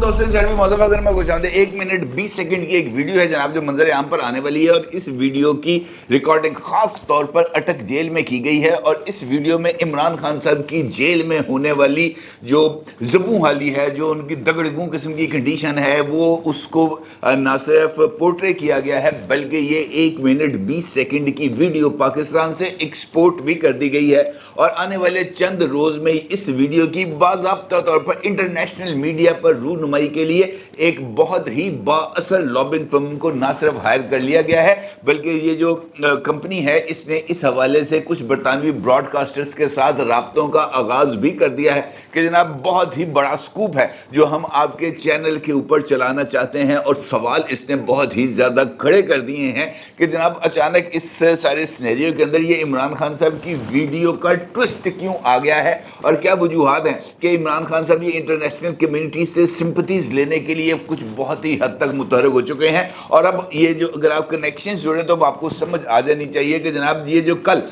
दोस्तों, चैनल में मौजूद अगर मैं कुछ 1 मिनट 20 सेकंड की एक वीडियो है जनाब, जो मंजर आम पर आने वाली है। और इस वीडियो की रिकॉर्डिंग खास तौर पर अटक जेल में की गई है। और इस वीडियो में इमरान खान साहब की जेल में होने वाली जो ज़बू हाली है, जो उनकी दगड़गू किस्म की कंडीशन है, वो उसको ना सिर्फ पोर्ट्रे किया गया है, बल्कि ये 1 मिनट 20 सेकंड की वीडियो पाकिस्तान से एक्सपोर्ट भी कर दी गई है। और आने वाले चंद रोज में इस वीडियो की बाज़ाब्ता तौर पर इंटरनेशनल मीडिया पर रूनुमाई के लिए एक बहुत ही बाअसर लॉबिंग फर्म को ना सिर्फ हायर कर लिया गया है, बल्कि ये जो कंपनी है इसने इस हवाले से कुछ बरतानवी ब्रॉडकास्टर्स के साथ राब्तों का आगाज भी कर दिया है कि जनाब बहुत ही बड़ा स्कूप है जो हम आपके चैनल के ऊपर चलाना चाहते हैं। और सवाल इसने बहुत ही ज़्यादा खड़े कर दिए हैं कि जनाब अचानक इस सारे सिनेरियो के अंदर ये इमरान खान साहब की वीडियो का ट्विस्ट क्यों आ गया है, और क्या वजूहात हैं कि इमरान खान साहब ये इंटरनेशनल कम्युनिटी से सिंपथीज लेने के लिए कुछ बहुत ही हद तक मुतहरक हो चुके हैं। और अब ये जो अगर आप कनेक्शन जोड़ें तो अब आपको समझ आ जानी चाहिए कि जनाब ये जो कल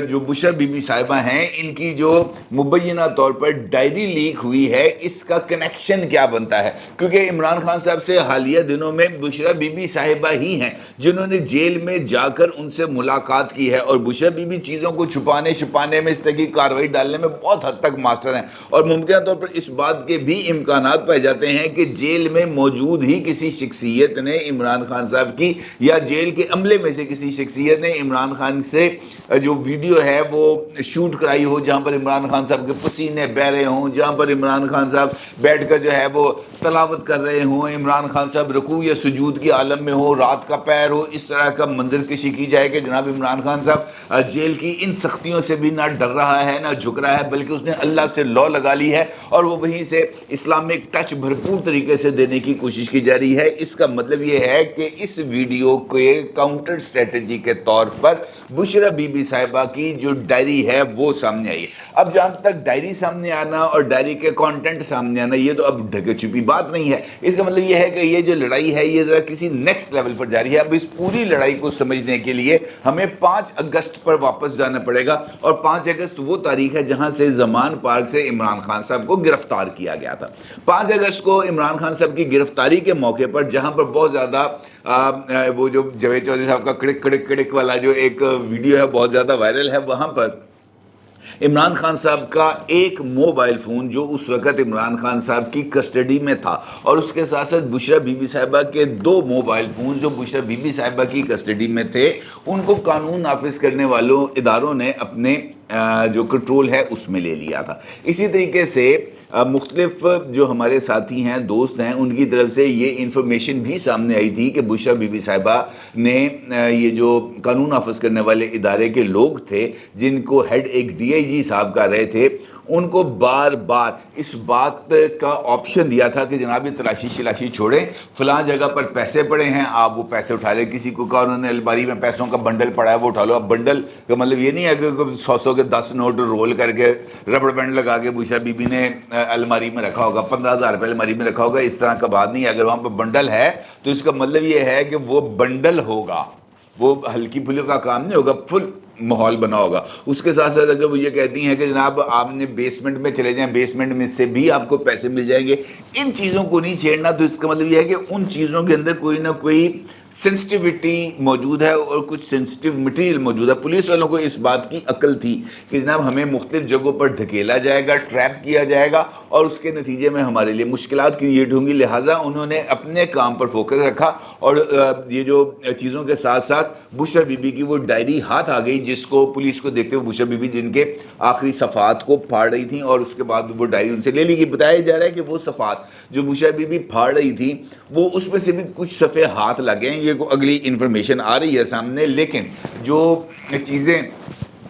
जो बुशरा बीबी साहिबा हैं, इनकी जो मुबैना तौर पर डायरी लीक हुई है, इसका कनेक्शन क्या बनता है। क्योंकि इमरान खान साहब से हालिया दिनों में बुशरा बीबी साहिबा ही हैं जिन्होंने जेल में जाकर उनसे मुलाकात की है। और बुशरा बीबी चीज़ों को छुपाने में, इस तरह की कार्रवाई डालने में बहुत हद तक मास्टर हैं। और मुमकिन तौर पर इस बात के भी इम्कानात पाए जाते हैं कि जेल में मौजूद ही किसी शख्सियत ने इमरान खान साहब की, या जेल के अमले में से किसी शख्सियत ने इमरान खान से जो वीडियो है वो शूट कराई हो, जहाँ पर इमरान खान साहब के पसीने बह रहे हों, जहाँ पर इमरान खान साहब बैठकर जो है वो तलावत कर रहे हों, इमरान खान साहब रुकू या सुजूद की आलम में हो, रात का पैर हो, इस तरह का मंजर कशी की जाए कि जनाब इमरान खान साहब जेल की इन सख्तियों से भी ना डर रहा है ना झुक रहा है, बल्कि उसने अल्लाह से लौ लगा ली है और वो वहीं से इस्लामिक टच भरपूर तरीके से देने की कोशिश की जा रही है। इसका मतलब ये है कि इस वीडियो के काउंटर स्ट्रेटजी के तौर पर बुशरा बीबी साहिबा की जो डायरी है वो सामने आई है। अब जहाँ तक डायरी सामने आना और डायरी के कंटेंट सामने आना, ये तो अब ढके छुपी बात नहीं है। इसका मतलब ये है कि ये जो लड़ाई है ये ज़रा किसी नेक्स्ट लेवल पर जारी है। अब इस पूरी लड़ाई को समझने के लिए हमें 5 अगस्त पर वापस जाना पड़ेगा। और 5 अगस्त वो तारीख है जहां से ज़मान पार्क से इमरान खान साहब को गिरफ्तार किया गया था। 5 अगस्त को इमरान खान साहब की गिरफ्तारी के मौके पर, जहां पर बहुत ज़्यादा वो जो जावेद चौधरी साहब का कड़िक कड़िक कड़िक वाला जो एक वीडियो है बहुत ज़्यादा वायरल है, वहां पर इमरान खान साहब का एक मोबाइल फ़ोन जो उस वक़्त इमरान खान साहब की कस्टडी में था, और उसके साथ साथ बुशरा बीबी साहिबा के 2 मोबाइल फ़ोन जो बुशरा बीबी साहिबा की कस्टडी में थे, उनको कानून नाफिज करने वालों इदारों ने अपने जो कंट्रोल है उसमें ले लिया था। इसी तरीके से मुख्तलिफ जो हमारे साथी हैं, दोस्त हैं, उनकी तरफ से ये इंफॉर्मेशन भी सामने आई थी कि बुशरा बीबी साहिबा ने ये जो कानून नाफिज करने वाले इदारे के लोग थे, जिनको हेड एक DIG साहब का रहे थे, उनको बार बार इस बात का ऑप्शन दिया था कि जनाब ये तलाशी शलाशी छोड़ें, फलां जगह पर पैसे पड़े हैं, आप वो पैसे उठा लें। किसी को कहा उन्होंने अलमारी में पैसों का बंडल पड़ा है वो उठा लो। अब बंडल का मतलब ये नहीं है कि 100 के 10 नोट रोल करके रबड़ बैंड लगा के बुशरा बीबी ने अलमारी में रखा होगा, 15,000 रुपये अलमारी में रखा होगा, इस तरह का बात नहीं है। अगर वहाँ पर बंडल है तो इसका मतलब ये है कि वो बंडल होगा, वो हल्की फुल्की का काम नहीं होगा, फुल माहौल बना होगा। उसके साथ साथ अगर वो ये कहती हैं कि जनाब आपने बेसमेंट में चले जाएं, बेसमेंट में से भी आपको पैसे मिल जाएंगे, इन चीज़ों को नहीं छेड़ना। तो इसका मतलब ये है कि उन चीज़ों के अंदर कोई ना कोई सेंसिटिविटी मौजूद है और कुछ सेंसिटिव मटेरियल मौजूद है। पुलिस वालों को इस बात की अक्ल थी कि जनाब हमें मुख्तलिफ जगहों पर धकेला जाएगा, ट्रैप किया जाएगा और उसके नतीजे में हमारे लिए मुश्किलात क्रिएट होंगी। लिहाजा उन्होंने अपने काम पर फोकस रखा और ये जो चीज़ों के साथ साथ बुशरा बीबी की वो डायरी हाथ आ गई, जिसको पुलिस को देखते हुए बुशरा बीबी जिनके आखिरी सफ़ात को फाड़ रही थी और उसके बाद वो डायरी उनसे ले ली गई। बताया जा रहा है कि वो सफ़ात जो बुशरा बीबी फाड़ रही थी वो उसमें से भी कुछ सफ़े हाथ लगे हैं। ये को अगली इन्फॉर्मेशन आ रही है सामने, लेकिन जो चीज़ें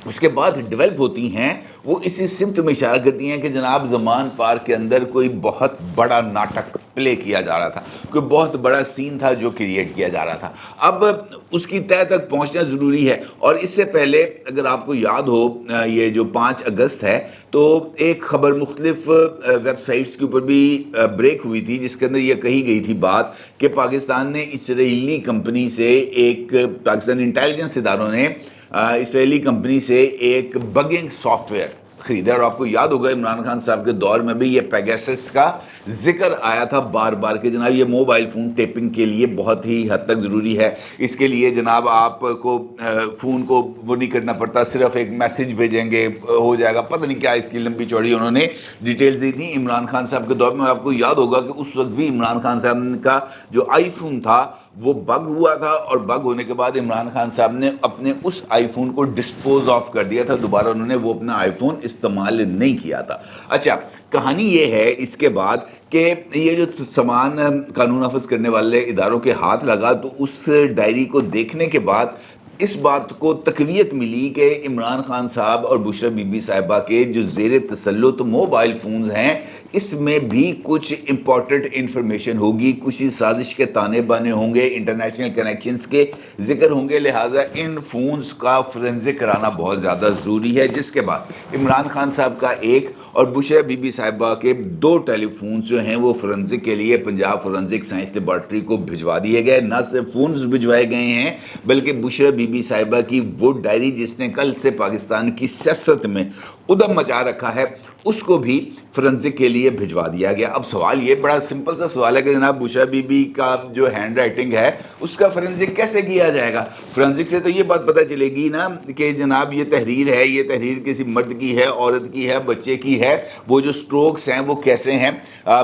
उसके बाद डेवलप होती हैं वो इसी सिमत में इशारा करती हैं कि जनाब ज़मान पार्क के अंदर कोई बहुत बड़ा नाटक प्ले किया जा रहा था, कोई बहुत बड़ा सीन था जो क्रिएट किया जा रहा था। अब उसकी तह तक पहुंचना ज़रूरी है। और इससे पहले अगर आपको याद हो, ये जो 5 अगस्त है तो एक ख़बर मुख्तलिफ वेबसाइट्स के ऊपर भी ब्रेक हुई थी, जिसके अंदर यह कही गई थी बात कि पाकिस्तान ने इसराइली कंपनी से पाकिस्तानी इंटेलिजेंस इदारों ने इसराइली कंपनी से एक बगिंग सॉफ्टवेयर खरीदा। और आपको याद होगा इमरान खान साहब के दौर में भी ये पेगासस का जिक्र आया था बार बार कि जनाब ये मोबाइल फ़ोन टेपिंग के लिए बहुत ही हद तक ज़रूरी है। इसके लिए जनाब आपको फ़ोन को वो नहीं करना पड़ता, सिर्फ एक मैसेज भेजेंगे हो जाएगा। पता नहीं क्या इसकी लंबी चौड़ी उन्होंने डिटेल्स दी थी इमरान खान साहब के दौर में। आपको याद होगा कि उस वक्त भी इमरान खान साहब का जो आईफोन था वो बग हुआ था, और बग होने के बाद इमरान खान साहब ने अपने उस आईफोन को डिस्पोज ऑफ कर दिया था। दोबारा उन्होंने वो अपना आईफोन इस्तेमाल नहीं किया था। अच्छा, कहानी ये है इसके बाद कि ये जो सामान कानून नाफिज करने वाले इदारों के हाथ लगा, तो उस डायरी को देखने के बाद इस बात को तकवीत मिली कि इमरान खान साहब और बुशरा बीबी साहिबा के जो ज़ेर तसल्लुत मोबाइल फ़ोन्स हैं, इसमें भी कुछ इंपॉर्टेंट इंफॉर्मेशन होगी, कुछ साजिश के ताने बाने होंगे, इंटरनेशनल कनेक्शंस के जिक्र होंगे। लिहाजा इन फ़ोन्स का फोरेंसिक कराना बहुत ज़्यादा ज़रूरी है। जिसके बाद इमरान खान साहब का एक और बुशरा बीबी साहिबा के 2 टेलीफोन्स जो हैं वो फोरेंसिक के लिए पंजाब फोरेंसिक साइंस लेबॉर्ट्री को भिजवा दिए गए। न सिर्फ फ़ोन्स भिजवाए गए हैं, बल्कि बुशरा बीबी साहिबा की वो डायरी जिसने कल से पाकिस्तान की सियासत में उदम मचा रखा है, उसको भी फोरेंसिक के लिए भिजवा दिया गया। अब सवाल ये बड़ा सिंपल सा सवाल है कि जनाब बुशरा बीबी का जो हैंड राइटिंग है उसका फोरेंसिक कैसे किया जाएगा? फोरेंसिक से तो ये बात पता चलेगी ना कि जनाब ये तहरीर है, ये तहरीर किसी मर्द की है, औरत की है, बच्चे की है, वो जो स्ट्रोक्स हैं वो कैसे हैं,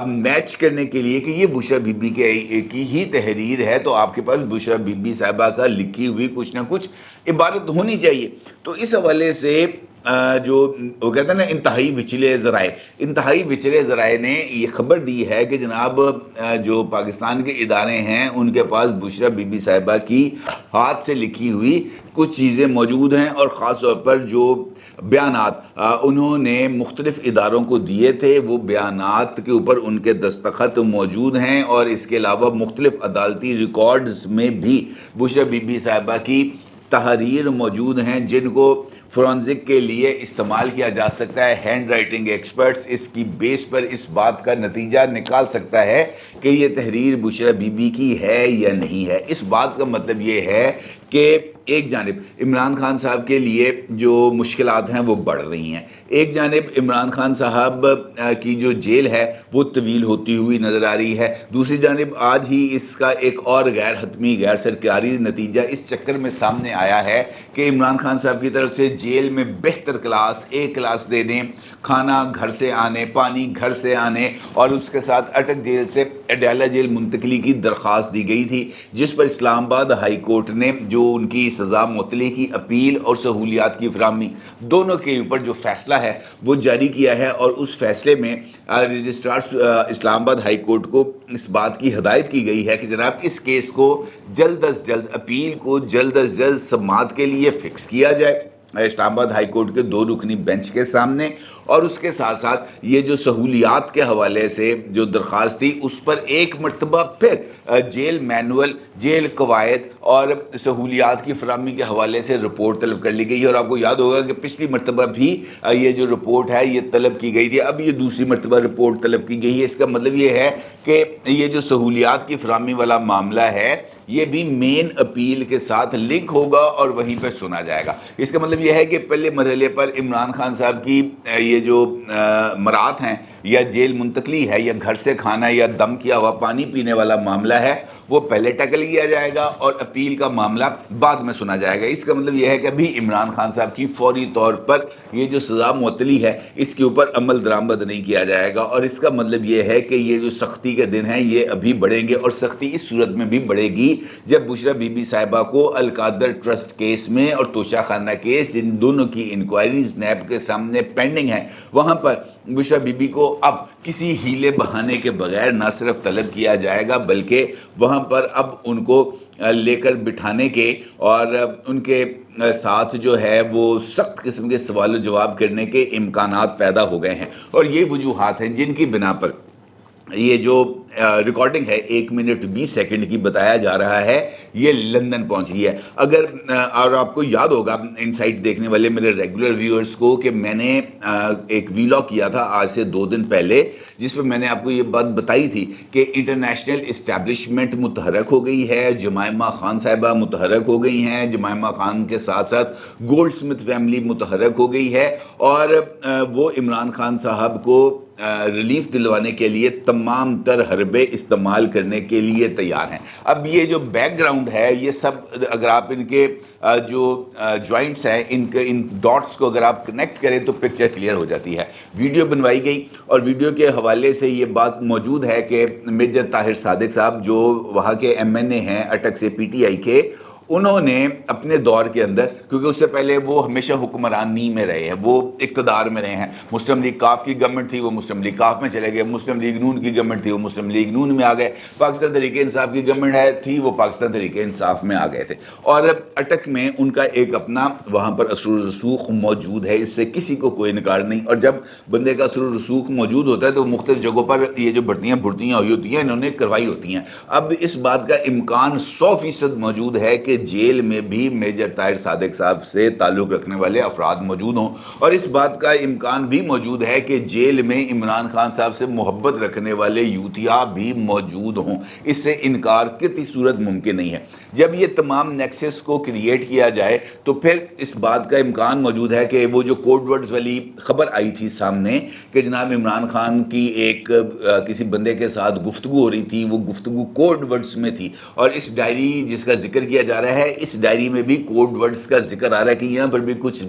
मैच करने के लिए कि ये बुशरा बीबी की ही तहरीर है, तो आपके पास बुशरा बीबी साहिबा का लिखी हुई कुछ ना कुछ इबारत होनी चाहिए। तो इस हवाले से जो वो कहते हैं ना इंतहाई विचले ज़राए ने ये खबर दी है कि जनाब जो पाकिस्तान के इदारे हैं उनके पास बुशरा बीबी साहिबा की हाथ से लिखी हुई कुछ चीज़ें मौजूद हैं, और ख़ास तौर पर जो बयानात उन्होंने मुख्तलिफ इदारों को दिए थे वो बयानात के ऊपर उनके दस्तखत मौजूद हैं। और इसके अलावा मुख्तलिफ अदालती रिकॉर्ड्स में भी बुशरा बीबी साहिबा की तहरीर मौजूद हैं जिनको फोरेंसिक के लिए इस्तेमाल किया जा सकता है। हैंड राइटिंग एक्सपर्ट्स इसकी बेस पर इस बात का नतीजा निकाल सकता है कि ये तहरीर बुशरा बीबी की है या नहीं है। इस बात का मतलब ये है कि एक जानिब इमरान खान साहब के लिए जो मुश्किलात हैं वो बढ़ रही हैं, एक जानिब इमरान खान साहब की जो जेल है वो तवील होती हुई नज़र आ रही है, दूसरी जानिब आज ही इसका एक और गैर हतमी गैर सरकारी नतीजा इस चक्कर में सामने आया है कि इमरान खान साहब की तरफ से जेल में बेहतर क्लास ए क्लास देने, खाना घर से आने, पानी घर से आने, और उसके साथ अटक जेल से अडयाला जेल मुंतकली की दरख्वास्त दी गई थी, जिस पर इस्लामाबाद हाई कोर्ट ने जो उनकी सज़ा मुअत्तली की अपील और सहूलियात की फराहमी दोनों के ऊपर जो फैसला है वो जारी किया है। और उस फैसले में रजिस्ट्रार इस्लामाबाद हाई कोर्ट को इस बात की हदायत की गई है कि जनाब इस केस को जल्द अज जल्द अपील को जल्द अज जल्द समाअत के लिए फ़िक्स किया जाए इस्लामाबाद हाई कोर्ट के 2 रुकनी बेंच के सामने। और उसके साथ साथ ये जो सहूलियात के हवाले से जो दरख्वास्त थी उस पर एक मरतबा फिर जेल मैनुअल, जेल कवायद और सहूलियात की फराहमी के हवाले से रिपोर्ट तलब कर ली गई है। और आपको याद होगा कि पिछली मरतबा भी ये जो रिपोर्ट है ये तलब की गई थी, अब ये दूसरी मरतबा रिपोर्ट तलब की गई है। इसका मतलब ये है कि ये जो सहूलियात की फराहमी वाला मामला है ये भी मेन अपील के साथ लिंक होगा और वहीं पर सुना जाएगा। इसका मतलब यह है कि पहले मरहले पर इमरान खान साहब की ये जो मरात हैं या जेल मुंतकली है या घर से खाना या दम किया हुआ पानी पीने वाला मामला है वो पहले टैकल किया जाएगा और अपील का मामला बाद में सुना जाएगा। इसका मतलब यह है कि अभी इमरान खान साहब की फौरी तौर पर ये जो सज़ा मुअत्तली है इसके ऊपर अमल दरामद नहीं किया जाएगा। और इसका मतलब ये है कि ये जो सख्ती के दिन हैं ये अभी बढ़ेंगे, और सख्ती इस सूरत में भी बढ़ेगी जब बुशरा बीबी साहिबा को अलकादर ट्रस्ट केस में और तोशा खाना केस, जिन दोनों की इंक्वायरीज नैब के सामने पेंडिंग है, वहाँ पर बुशरा बीबी को अब किसी हीले बहाने के बगैर न सिर्फ तलब किया जाएगा बल्कि वहाँ पर अब उनको लेकर बिठाने के और उनके साथ जो है वो सख्त किस्म के सवाल जवाब करने के इम्कानात पैदा हो गए हैं। और ये वजूहात हैं जिनकी बिना पर ये जो ریکارڈنگ ہے 1 منٹ 20 سیکنڈ کی، بتایا جا رہا ہے یہ لندن پہنچ گئی ہے. اگر اور آپ کو یاد ہوگا انسائٹ دیکھنے والے میرے ریگولر ویورز کو کہ میں نے ایک ویلاگ کیا تھا آج سے 2 دن پہلے، جس پہ میں نے آپ کو یہ بات بتائی تھی کہ انٹرنیشنل اسٹیبلشمنٹ متحرک ہو گئی ہے، جمائمہ خان صاحبہ متحرک ہو گئی ہیں، جمائمہ خان کے ساتھ ساتھ گولڈ سمتھ فیملی متحرک ہو گئی ہے، اور وہ عمران خان صاحب کو ریلیف دلوانے کے لیے تمام تر حربے استعمال کرنے کے لیے تیار ہیں. اب یہ جو بیک گراؤنڈ ہے یہ سب اگر آپ ان کے جو جوائنٹس ہیں ان ڈاٹس کو اگر آپ کنیکٹ کریں تو پکچر کلیئر ہو جاتی ہے. ویڈیو بنوائی گئی اور ویڈیو کے حوالے سے یہ بات موجود ہے کہ میجر طاہر صادق صاحب جو وہاں کے MNA ہیں اٹک سے PTI کے، انہوں نے اپنے دور کے اندر، کیونکہ اس سے پہلے وہ ہمیشہ حکمرانی میں رہے ہیں، وہ اقتدار میں رہے ہیں، مسلم لیگ کاف کی گورنمنٹ تھی وہ مسلم لیگ کاف میں چلے گئے، مسلم لیگ نون کی گورنمنٹ تھی وہ مسلم لیگ نون میں آ گئے، پاکستان تحریک انصاف کی گورنمنٹ تھی وہ پاکستان تحریک انصاف میں آ گئے تھے، اور اٹک میں ان کا ایک اپنا وہاں پر اثر و رسوخ موجود ہے، اس سے کسی کو کوئی انکار نہیں. اور جب بندے کا اثر و رسوخ موجود ہوتا ہے تو مختلف جگہوں پر یہ جو بھرتیاں ہوئی ہوتی ہیں انہوں نے کروائی ہوتی ہیں. اب اس بات کا امکان 100% موجود ہے کہ جیل میں بھی میجر طاہر صادق صاحب سے تعلق رکھنے والے افراد موجود ہوں، اور اس بات کا امکان بھی موجود ہے کہ جیل میں عمران خان صاحب سے محبت رکھنے والے یوتھیا بھی موجود ہوں. اس سے انکار کسی صورت ممکن نہیں ہے. جب یہ تمام نیکسس کو کریٹ کیا جائے تو پھر اس بات کا امکان موجود ہے کہ وہ جو کوڈ ورڈز والی خبر آئی تھی سامنے کہ جناب عمران خان کی ایک کسی بندے کے ساتھ گفتگو ہو رہی تھی، وہ گفتگو کوڈ ورڈز میں تھی، اور اس ڈائری جس کا ذکر کیا جا رہا ہے اس ڈائری میں بھی کوڈ ورڈز کا ذکر آ رہا ہے کہ یہاں پر بھی کچھ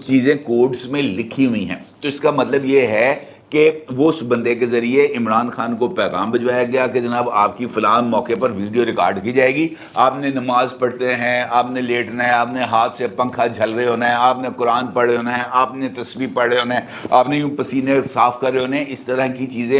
چیزیں کوڈز میں لکھی ہوئی ہیں. تو اس کا مطلب یہ ہے کہ وہ اس بندے کے ذریعے عمران خان کو پیغام بھجوایا گیا کہ جناب آپ کی فلاں موقع پر ویڈیو ریکارڈ کی جائے گی، آپ نے نماز پڑھتے ہیں، آپ نے لیٹنا ہے، آپ نے ہاتھ سے پنکھا جھل رہے ہونا ہے، آپ نے قرآن پڑھ رہے ہونا ہے، آپ نے تسبیح پڑھ رہے ہونا ہے، آپ نے یوں پسینے صاف کر رہے ہونے ہیں. اس طرح کی چیزیں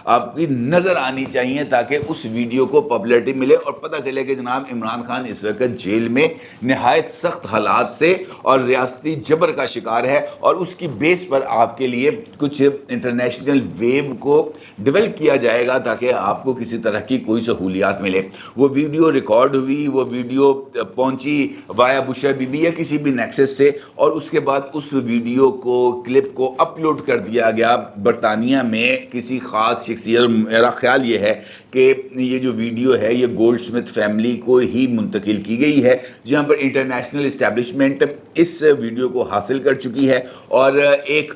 آپ کی نظر آنی چاہیے تاکہ اس ویڈیو کو پاپولیرٹی ملے اور پتہ چلے کہ جناب عمران خان اس وقت جیل میں نہایت سخت حالات سے اور ریاستی جبر کا شکار ہے، اور اس کی بیس پر آپ کے لیے کچھ انٹرنیشنل ویو کو ڈیولپ کیا جائے گا تاکہ آپ کو کسی طرح کی کوئی سہولیات ملے. وہ ویڈیو ریکارڈ ہوئی، وہ ویڈیو پہنچی وایا بشرا بی بی یا کسی بھی نیکسس سے، اور اس کے بعد اس ویڈیو کو کلپ کو اپلوڈ کر دیا گیا برطانیہ میں کسی خاص شخصیت. میرا خیال یہ ہے کہ یہ جو ویڈیو ہے یہ گولڈ سمتھ فیملی کو ہی منتقل کی گئی ہے، جہاں پر انٹرنیشنل اسٹیبلشمنٹ اس ویڈیو کو حاصل کر چکی ہے، اور ایک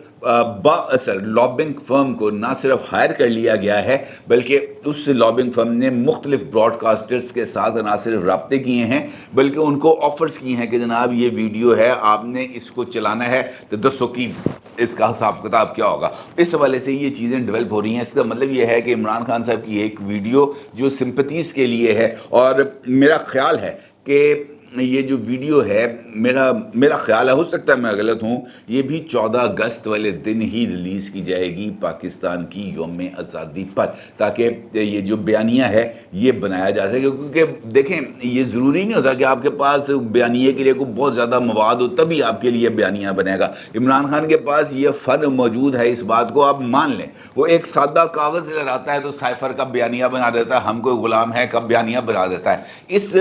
با اثر لابنگ فرم کو نہ صرف ہائر کر لیا گیا ہے بلکہ اس لابنگ فرم نے مختلف براڈ کاسٹرز کے ساتھ نہ صرف رابطے کیے ہیں بلکہ ان کو آفرز کی ہیں کہ جناب یہ ویڈیو ہے، آپ نے اس کو چلانا ہے تو دسو کی اس کا حساب کتاب کیا ہوگا. اس حوالے سے یہ چیزیں ڈیولپ ہو رہی ہیں. اس کا مطلب یہ ہے کہ عمران خان صاحب کی ایک ویڈیو جو سمپتیز کے لیے ہے، اور میرا خیال ہے کہ یہ جو ویڈیو ہے میرا خیال ہے، ہو سکتا ہے میں غلط ہوں، یہ بھی 14 اگست والے دن ہی ریلیز کی جائے گی پاکستان کی یوم آزادی پر، تاکہ یہ جو بیانیہ ہے یہ بنایا جا سکے. کیونکہ دیکھیں یہ ضروری نہیں ہوتا کہ آپ کے پاس بیانیے کے لیے کوئی بہت زیادہ مواد ہو تبھی آپ کے لیے بیانیہ بنے گا. عمران خان کے پاس یہ فن موجود ہے، اس بات کو آپ مان لیں. وہ ایک سادہ کاغذ لے آتا ہے تو سائفر کا بیانیہ بنا دیتا ہے، ہم کوئی غلام ہے کا بیانیہ بنا دیتا ہے. اس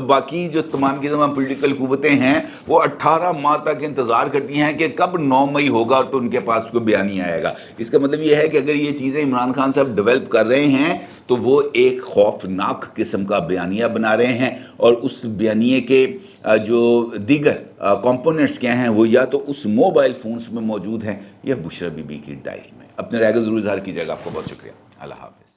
باقی جو تمام کی تمام پولیٹیکل قوتیں ہیں وہ 18 ماہ تک انتظار کرتی ہیں کہ کب 9 مئی ہوگا تو ان کے پاس کوئی بیانیہ آئے گا. اس کا مطلب یہ ہے کہ اگر یہ چیزیں عمران خان صاحب ڈیولپ کر رہے ہیں تو وہ ایک خوفناک قسم کا بیانیہ بنا رہے ہیں، اور اس بیانیے کے جو دیگر کمپوننٹس کیا ہیں وہ یا تو اس موبائل فونز میں موجود ہیں یا بشرا بی بی کی ڈائری میں. اپنے رائے کو ضرور اظہار کیجیے گا. آپ کو بہت شکریہ. اللہ حافظ.